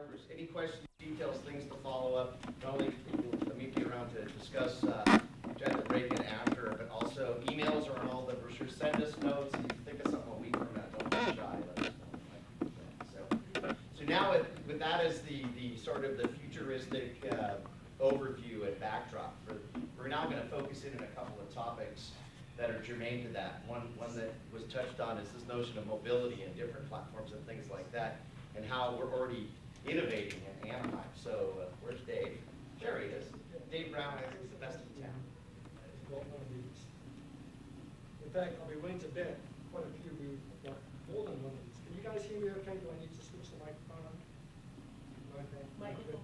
members. Any questions, details, things to follow up, not only people meet me around to discuss at the break and after, but also emails are on all the brochures. Send us notes. If you think of something a week from now, don't be shy. Let us know. So now with that as the sort of the futuristic overview and backdrop, we're now going to focus in on a couple of topics that are germane to that. One that was touched on is this notion of mobility and different platforms and things like that, and how we're already innovating in Anaheim. So where's Dave? There he is. Dave Brown, I think, is the best in town. In fact, I'll be willing to bet quite a few of you got more than one of these. Can you guys hear me okay? Do I need to switch the microphone on? Okay. Microphone.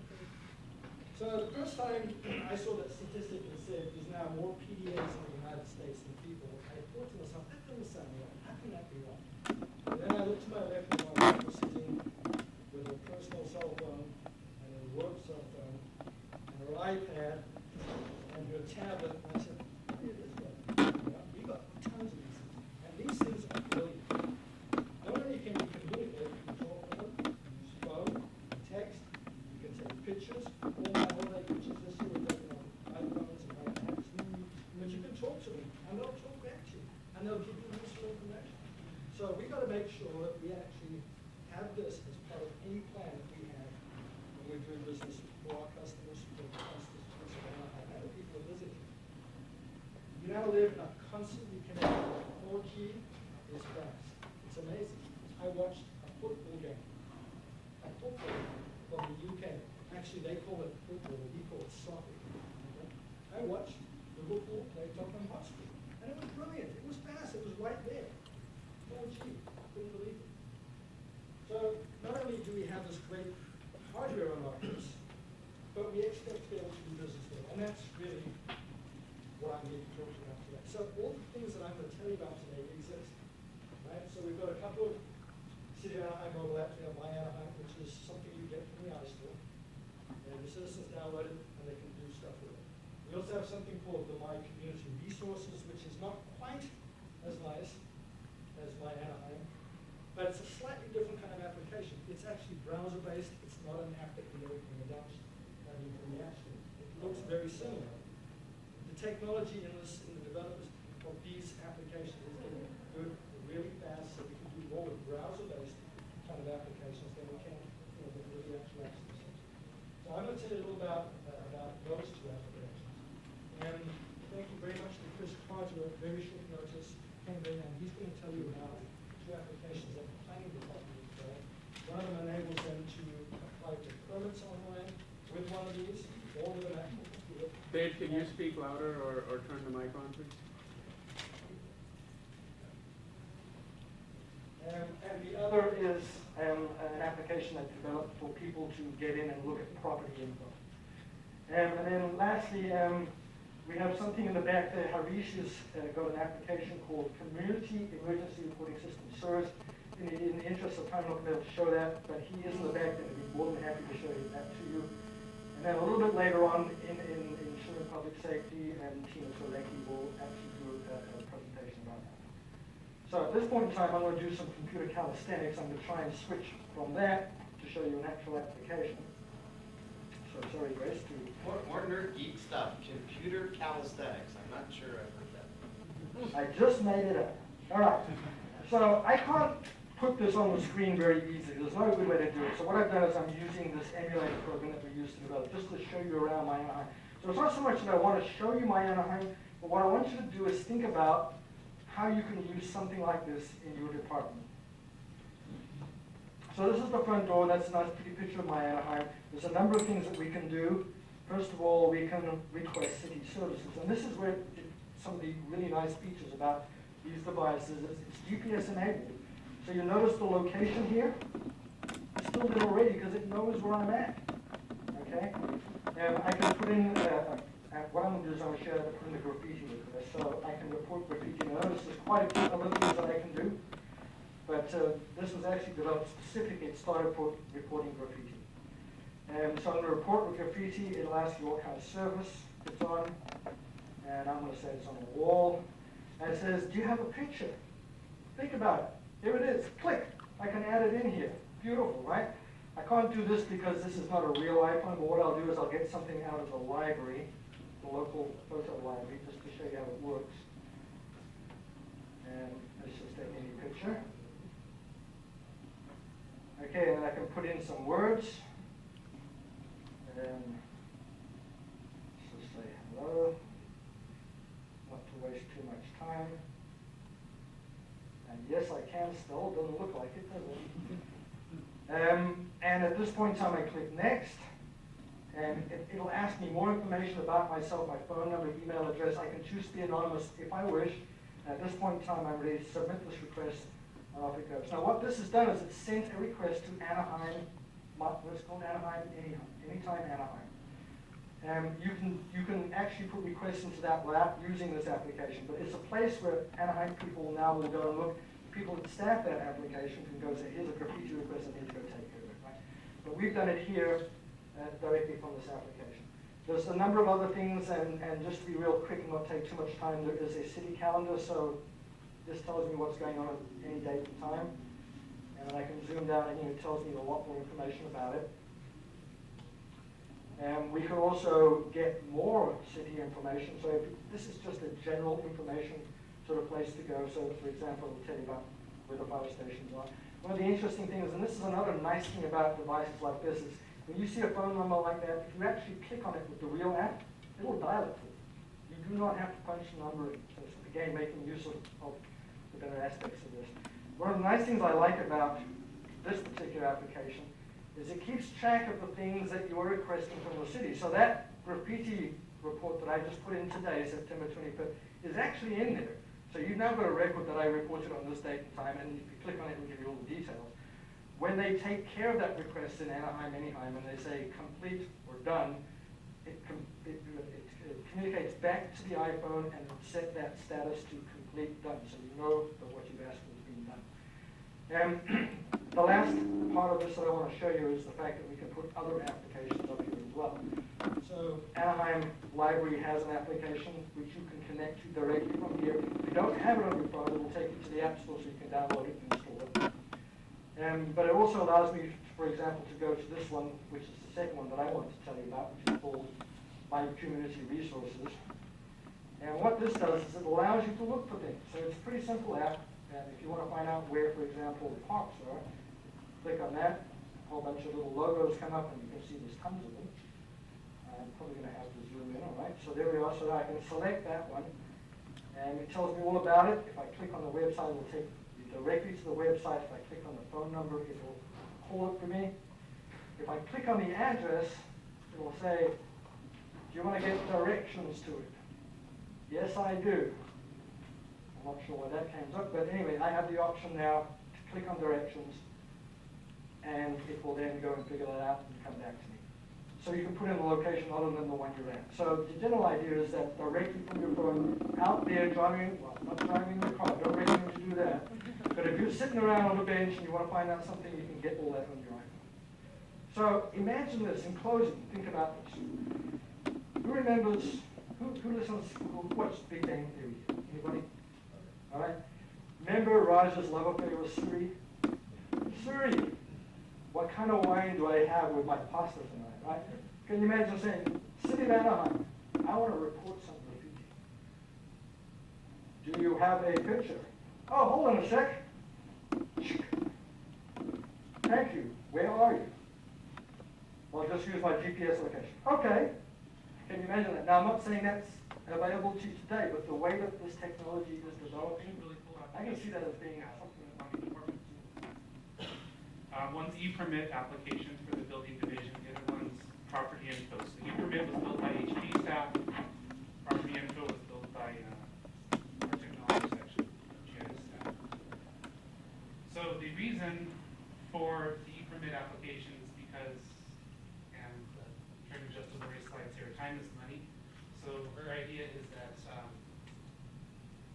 So the first time I saw that statistic that said there's now more PDAs in the United States than people, I thought to myself, that doesn't sound right. How can that be right? And then I looked to my left and my wife was sitting with her personal cell phone and her work cell phone and her iPad and her tablet. And I said, what is this guy? We got tons of these things. And these things are brilliant. Not only can you communicate, you can talk with them, use phone, text, you can take pictures, all my pictures this year we're taking on iPhones and iPads. But you can talk to them, and they'll talk back to you, and they'll give you useful information. So we've got to make sure that we actually have this as part of any plan that we have when we're doing business for our customers, for the constituents of Anaheim, and the people that visit. You now live in a constantly connected world. 4G is fast. It's amazing. I watched a football game from the UK. Actually, they call it football. We call it soccer. Okay? I watched Liverpool play Tottenham Hotspur, and it was brilliant. It was fast. It was right there. 4G. Couldn't believe it. So not only do we have this great hardware on our hips, but we expect to be able to do business with it. And that's really what I'm here to talk about today. So all the things that I'm going to tell you about today exist. Right? So we've got a couple of City of Anaheim mobile apps. We have My Anaheim, which is something you get from the iStore. And the citizens download it and they can do stuff with it. We also have something called the My Community Resources, which is not quite as nice as My Anaheim, but it's a slightly different kind of application. It's actually browser-based. It's not an app that you open from the App Store. It looks very similar. The technology in the developers of these applications is getting good, really fast, so we can do more with browser-based kind of applications than we can with the actual app systems. So I'm going to tell you a little about those two applications. And thank you very much to Chris Carter at very short notice came in, and he's going to tell you about two applications that the planning department has developed. One of them enables them to apply for permits online with one of these, or with an actual computer. Dave, can you speak louder or turn the mic on, please? And the other is an application that's developed for people to get in and look at property info. And then lastly, we have something in the back there. Harish has got an application called Community Emergency Reporting System. So in the interest of time, I'm not going to be able to show that, but he is in the back and he'd be more than happy to show you that to you. And then a little bit later on in Ensuring Public Safety, and Tina Solecki will actually do a presentation about that. So at this point in time, I'm going to do some computer calisthenics. I'm going to try and switch from that to show you an actual application. So sorry, Grace. More nerd geek stuff. Computer calisthenics. I'm not sure I've heard that. I just made it up. All right. So I can't put this on the screen very easily. There's no good way to do it. So what I've done is I'm using this emulator program that we used to develop just to show you around My Anaheim. So it's not so much that I want to show you My Anaheim, but what I want you to do is think about how you can use something like this in your department. So this is the front door. That's a nice pretty picture of My Anaheim. There's a number of things that we can do. First of all, we can request city services. And this is where some of the really nice features about these devices is it's GPS enabled. So you notice the location here? It's filled in already because it knows where I'm at. Okay? And I can put in, what I'm going to do is I'm going to share that put in the graffiti with this. So I can report graffiti. Now notice there's quite a few other things that I can do. But this was actually developed specifically. It started for reporting graffiti. And so I'm going to report with graffiti. It'll ask you what kind of service it's on. And I'm going to say it's on a wall. And it says, do you have a picture? Think about it. Here it is. Click. I can add it in here. Beautiful, right? I can't do this because this is not a real iPhone, but what I'll do is I'll get something out of the library, the local photo library, just to show you how it works. And let's just take any picture. Okay, and then I can put in some words. And let's just say hello, not to waste too much time. And yes, I can spell, it doesn't look like it, does it? And at this point in time, I click next, and it'll ask me more information about myself, my phone number, email address. I can choose to be anonymous if I wish. At this point in time, I'm ready to submit this request, and off it goes. Now, what this has done is it's sent a request to Anaheim, what's called Anaheim, Anytime Anaheim. You can actually put requests into that without using this application, but it's a place where Anaheim people now will go and look. People that staff that application can go say, here's a graffiti request, I need to go take care of it, right? But we've done it here directly from this application. There's a number of other things, and just to be real quick and not take too much time, there is a city calendar, so this tells me what's going on at any date and time. And then I can zoom down and it tells me a lot more information about it. And we can also get more city information. So if this is just a general information sort of place to go. So for example, it'll tell you about where the fire stations are. One of the interesting things, and this is another nice thing about devices like this, is when you see a phone number like that, if you actually click on it with the real app, it'll dial it for you. You do not have to punch the number in. So it's, again, making use of the better aspects of this. One of the nice things I like about this particular application is it keeps track of the things that you're requesting from the city. So that graffiti report that I just put in today, September 25th, is actually in there. So you've now got a record that I reported on this date and time, and if you click on it, it'll give you all the details. When they take care of that request in Anaheim, Anytime, and they say complete or done, it communicates back to the iPhone and set that status to complete done, so you know that what you've asked for is being done. The last part of this that I want to show you is the fact that we can put other applications up here as well. So Anaheim Library has an application which you can connect to directly from here. If you don't have it on your phone, it will take you to the App Store so you can download it and install it. But it also allows me, for example, to go to this one, which is the second one that I want to tell you about, which is called My Community Resources. And what this does is it allows you to look for things. So it's a pretty simple app. And if you want to find out where, for example, the parks are, click on that. A whole bunch of little logos come up, and you can see there's tons of them. I'm probably going to have to zoom in, all right? So there we are. So I can select that one, and it tells me all about it. If I click on the website, it will take me directly to the website. If I click on the phone number, it will call it for me. If I click on the address, it will say, do you want to get directions to it? Yes, I do. I'm not sure why that came up, but anyway, I have the option now to click on directions, and it will then go and figure that out and come back to me. So you can put in the location other than the one you're at. So the general idea is that directly from your phone, out there driving, well, not driving the car, don't recommend you do that. But if you're sitting around on the bench and you want to find out something, you can get all that on your iPhone. So imagine this, in closing, think about this. Who remembers, who listens, who watched Big Bang Theory? Anybody? All right. Remember Raj's love affair with Suri? Suri, what kind of wine do I have with my pasta tonight, right? Can you imagine saying, City of Anaheim, I want to report some graffiti. Do you have a picture? Oh, hold on a sec. Thank you. Where are you? Well, just use my GPS location. Okay. Can you imagine that? Now, I'm not saying that's available to you today, but the way that this technology is developing, I can see that as being something that might be important. One's e-permit application for the building division, the other one's property info. So e-permit was built by HP staff, property info was built by our technology section, GIS staff. So the reason for the e-permit application is because, and trying to adjust to the race slides here, time is money. So her idea is that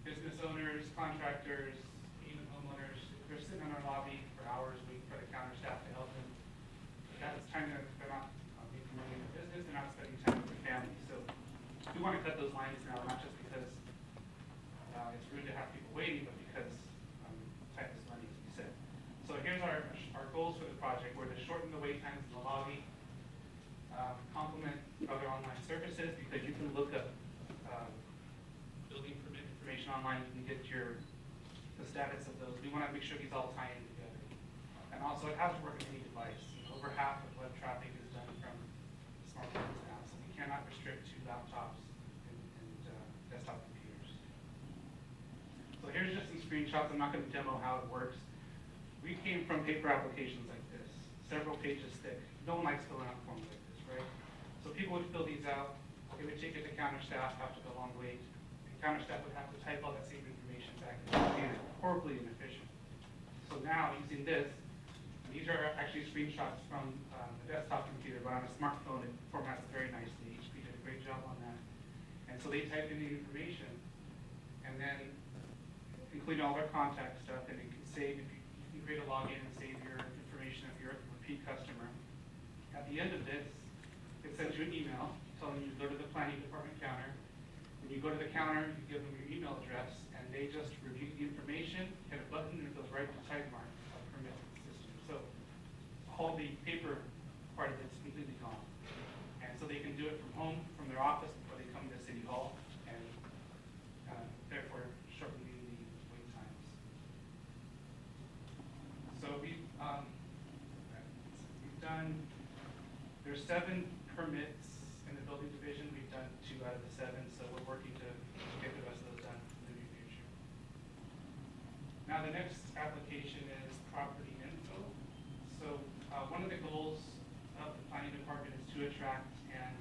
business owners, contractors, even homeowners, if they're sitting in our lobby for hours waiting for the counter staff to help them, that's time that they're not being promoting their business, they're not spending time with their family. So we want to cut those lines now, not just because it's rude to have people waiting, but because time is money, as we said. So here's our goals for the project. We're to shorten the wait surfaces because you can look up building permit information online. You can get the status of those. We want to make sure these all tie in together. And also, it has to work with any device. Over half of web traffic is done from smartphones now, so we cannot restrict to laptops and desktop computers. So here's just some screenshots. I'm not going to demo how it works. We came from paper applications like this, several pages thick. No one likes filling out forms like this, right? So people would fill these out. They would take it to counter staff after the long wait. And counter staff would have to type all that same information back in the computer. Horribly inefficient. So now, using this, these are actually screenshots from the desktop computer, but on a smartphone it formats very nicely. HP did a great job on that. And so they type in the information, and then include all their contact stuff, and it can save, if you can create a login and save your information if you're a repeat customer. At the end of this, it sends you an email telling you to go to the planning department counter. When you go to the counter, you give them your email address, and they just review the information, hit a button, and it goes right to the type mark of permit system. So all the paper part of it's completely gone. And so they can do it from home, from their office, before they come to City Hall, and therefore shortening the wait times. So we've done, there's 7 permits in the building division. We've done 2 out of the 7, so we're working to get the rest of those done in the near future. Now the next application is property info. So one of the goals of the planning department is to attract and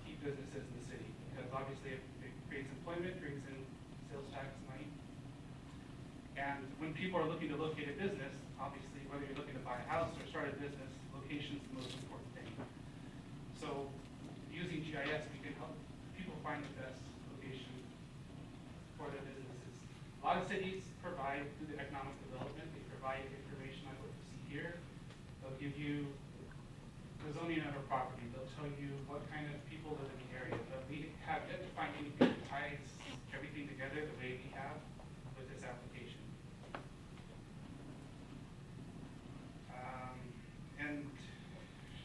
keep businesses in the city, because obviously it creates employment, brings in sales tax money. And when people are looking to locate a business, obviously whether you're looking to buy a house or start a business, location is the most important thing. So using GIS, we can help people find the best location for their businesses. A lot of cities provide, through the economic development, they provide information like what you see here. They'll give you the zoning of a property. They'll tell you what kind of people live in the area. But we have yet to find anything that ties everything together the way we have with this application. And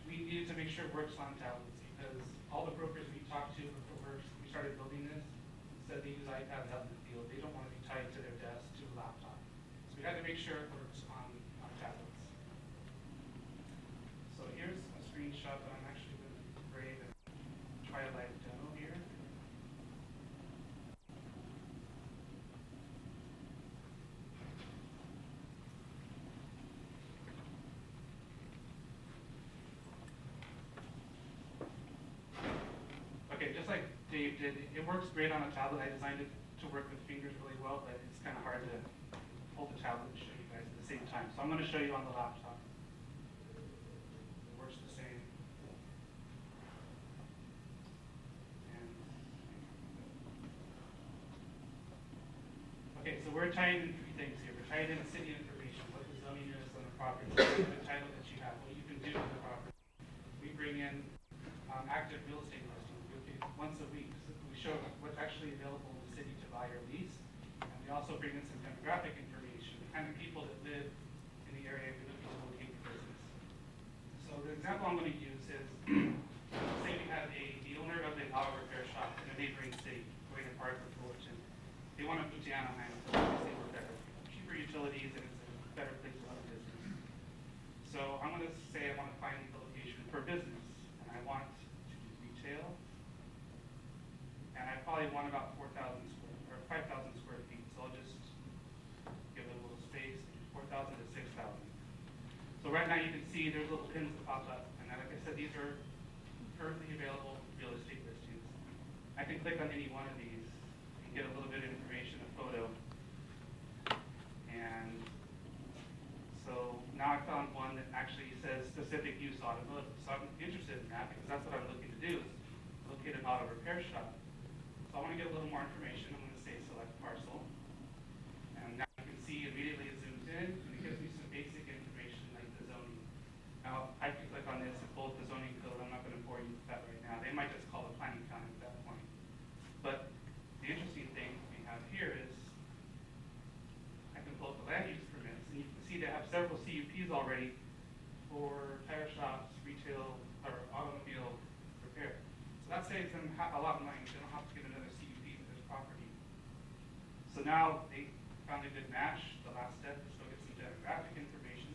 we needed to make sure it works on tablets, because all the brokers we talked to before we started building this said they use iPads out in the field. They don't want to be tied to their desk to a laptop. So we had to make sure it works on tablets. So here's a screenshot that I'm actually going to grade and try a live demo here. Okay, just like Dave did, it works great on a tablet. I designed it to work with fingers really well, but it's kind of hard to hold the tablet and show you guys at the same time. So I'm going to show you on the laptop. It works the same. Okay, so we're tying in 3 things here. We're tying in city information, what the zoning is on the property, the title that you have, what you can do with the property. We bring in active real estate listings. Once a week, so we show what's actually available in the city to buy or lease. And we also bring in some demographic information, the kind of people that live in the area we're looking to locate the business. So the example I'm going to use is, say we have the owner of an auto repair shop in a neighboring city, Wayne Park or Fullerton. They want to move to Anaheim, obviously we're better, cheaper utilities, and it's a better place to run a business. So I'm going to say I want to find the location for a business, and I want to do retail, and I probably want about 5,000 square feet. So I'll just give it a little space, 4,000 to 6,000. So right now you can see there's little pins that pop up, and like I said, these are currently available real estate listings. I can click on any one of these and get a little bit of information, a photo. And so now I found one that actually says specific use automotive. So I'm interested in that because that's what I'm looking to do, is locate an auto repair shop. So I want to get a little more information. I'm going to say select parcel. And now you can see immediately it zooms in and it gives me some basic information like the zoning. Now I can click on this and pull up the zoning code. I'm not going to bore you with that right now. They might just call it planning county at that point. But the interesting thing we have here is I can pull up the land use permits, and you can see they have several CUPs already for tire shops, retail, or automobile repair. So that's saying now they found a good match. The last step is to get some demographic information.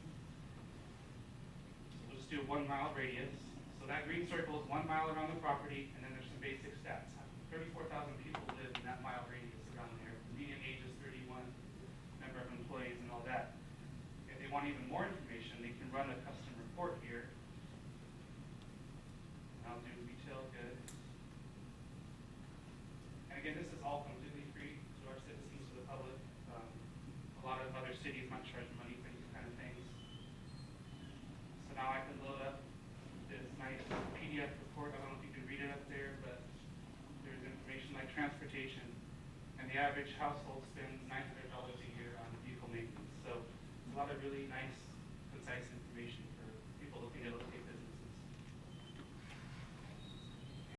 So we'll just do a 1 mile radius. So that green circle is 1 mile around the property, and then there's some basic stats. 34,000 people live in that mile radius around there. The median age is 31, number of employees and all that. If they want even more information, they can run a custom report here. I'll do retail goods. And again, this is all completely free to our citizens, to the public. A lot of other cities might charge money for these kind of things. So now I can load up this nice PDF report. I don't know if you can read it up there, but there's information like transportation. And the average household spends $900 a year on vehicle maintenance. So a lot of really nice